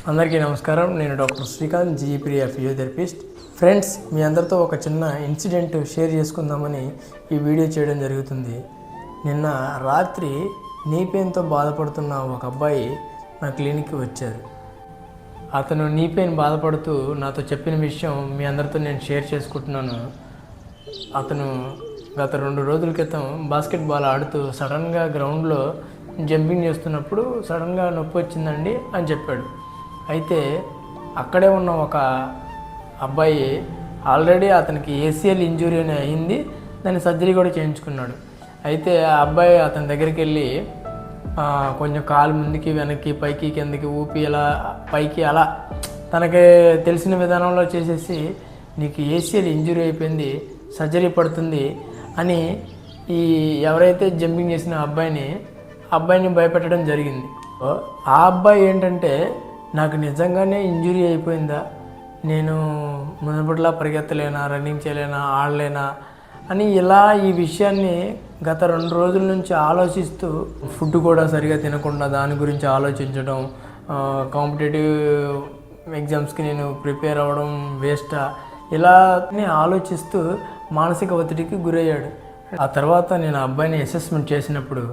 అందరికీ నమస్కారం. నేను డాక్టర్ శ్రీకాంత్, జీప్రియా ఫిజియోథెరపిస్ట్. ఫ్రెండ్స్, మీ అందరితో ఒక చిన్న ఇన్సిడెంట్ షేర్ చేసుకుందామని ఈ వీడియో చేయడం జరుగుతుంది. నిన్న రాత్రి నీ పెయిన్తో బాధపడుతున్న ఒక అబ్బాయి నా క్లినిక్కి వచ్చారు. అతను నీ పెయిన్ బాధపడుతూ నాతో చెప్పిన విషయం మీ అందరితో నేను షేర్ చేసుకుంటున్నాను. అతను గత 2 రోజుల క్రితం బాస్కెట్బాల్ ఆడుతూ సడన్గా గ్రౌండ్లో జంపింగ్ చేస్తున్నప్పుడు సడన్గా నొప్పి వచ్చిందండి అని చెప్పాడు. అయితే అక్కడే ఉన్న ఒక అబ్బాయి ఆల్రెడీ అతనికి ఏసీఎల్ ఇంజురీ అని అయింది, దాన్ని సర్జరీ కూడా చేయించుకున్నాడు. అయితే ఆ అబ్బాయి అతని దగ్గరికి వెళ్ళి కొంచెం కాలు ముందుకి వెనక్కి పైకి కిందకి ఊపి అలా పైకి అలా తనకి తెలిసిన విధానంలో చేసేసి నీకు ఏసీఎల్ ఇంజురీ అయిపోయింది, సర్జరీ పడుతుంది అని ఈ ఎవరైతే జంపింగ్ చేసిన అబ్బాయిని భయపెట్టడం జరిగింది. ఆ అబ్బాయి ఏంటంటే, నాకు నిజంగానే ఇంజురీ అయిపోయిందా, నేను మునుపటిలా పరిగెత్తలేనా, రన్నింగ్ చేయలేనా, ఆడలేనా అని ఇలా ఈ విషయాన్ని గత 2 రోజుల నుంచి ఆలోచిస్తూ ఫుడ్ కూడా సరిగా తినకుండా దాని గురించి ఆలోచించడం, కాంపిటేటివ్ ఎగ్జామ్స్కి నేను ప్రిపేర్ అవ్వడం వేస్టా ఇలా ఆలోచిస్తూ మానసిక ఒత్తిడికి గురయ్యాడు. ఆ తర్వాత నేను ఆ అబ్బాయిని అసెస్మెంట్ చేసినప్పుడు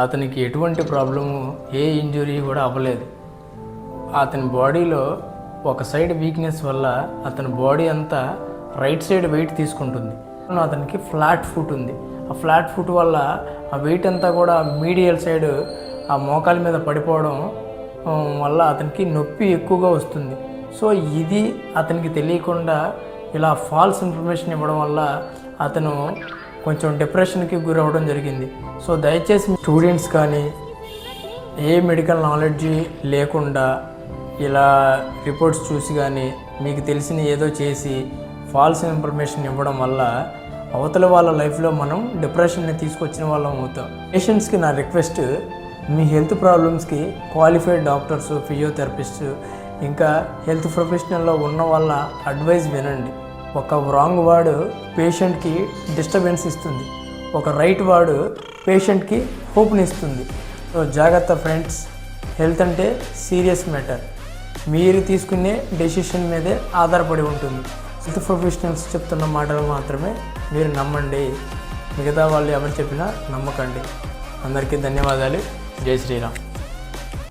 అతనికి ఎటువంటి ప్రాబ్లము, ఏ ఇంజురీ కూడా అవ్వలేదు. అతని బాడీలో ఒక సైడ్ వీక్నెస్ వల్ల అతని బాడీ అంతా రైట్ సైడ్ వెయిట్ తీసుకుంటుంది. అతనికి ఫ్లాట్ ఫుట్ ఉంది. ఆ ఫ్లాట్ ఫుట్ వల్ల ఆ వెయిట్ అంతా కూడా మీడియల్ సైడ్ ఆ మోకాల మీద పడిపోవడం వల్ల అతనికి నొప్పి ఎక్కువగా వస్తుంది. సో ఇది అతనికి తెలియకుండా ఇలా ఫాల్స్ ఇన్ఫర్మేషన్ ఇవ్వడం వల్ల అతను కొంచెం డిప్రెషన్కి గురవ్వడం జరిగింది. సో దయచేసి స్టూడెంట్స్ కానీ ఏ మెడికల్ నాలెడ్జ్ లేకుండా ఇలా రిపోర్ట్స్ చూసి కానీ మీకు తెలిసిన ఏదో చేసి ఫాల్స్ ఇన్ఫర్మేషన్ ఇవ్వడం వల్ల అవతల వాళ్ళ లైఫ్లో మనం డిప్రెషన్ని తీసుకొచ్చిన వాళ్ళం అవుతాం. పేషెంట్స్కి నా రిక్వెస్ట్, మీ హెల్త్ ప్రాబ్లమ్స్కి క్వాలిఫైడ్ డాక్టర్స్, ఫిజియోథెరపిస్ట్ ఇంకా హెల్త్ ప్రొఫెషనల్లో ఉన్న వాళ్ళ అడ్వైస్ వినండి. ఒక రాంగ్ వర్డ్ పేషెంట్కి డిస్టర్బెన్స్ ఇస్తుంది, ఒక రైట్ వర్డ్ పేషెంట్కి హోప్ని ఇస్తుంది. సో జాగ్రత్త ఫ్రెండ్స్, హెల్త్ అంటే సీరియస్ మ్యాటర్. మీరు తీసుకునే డెసిషన్ మీదే ఆధారపడి ఉంటుంది. హెల్త్ ప్రొఫెషనల్స్ చెప్తున్న మాటలు మాత్రమే మీరు నమ్మండి, మిగతా వాళ్ళు ఎవరు చెప్పినా నమ్మకండి. అందరికీ ధన్యవాదాలు. జై శ్రీరామ్.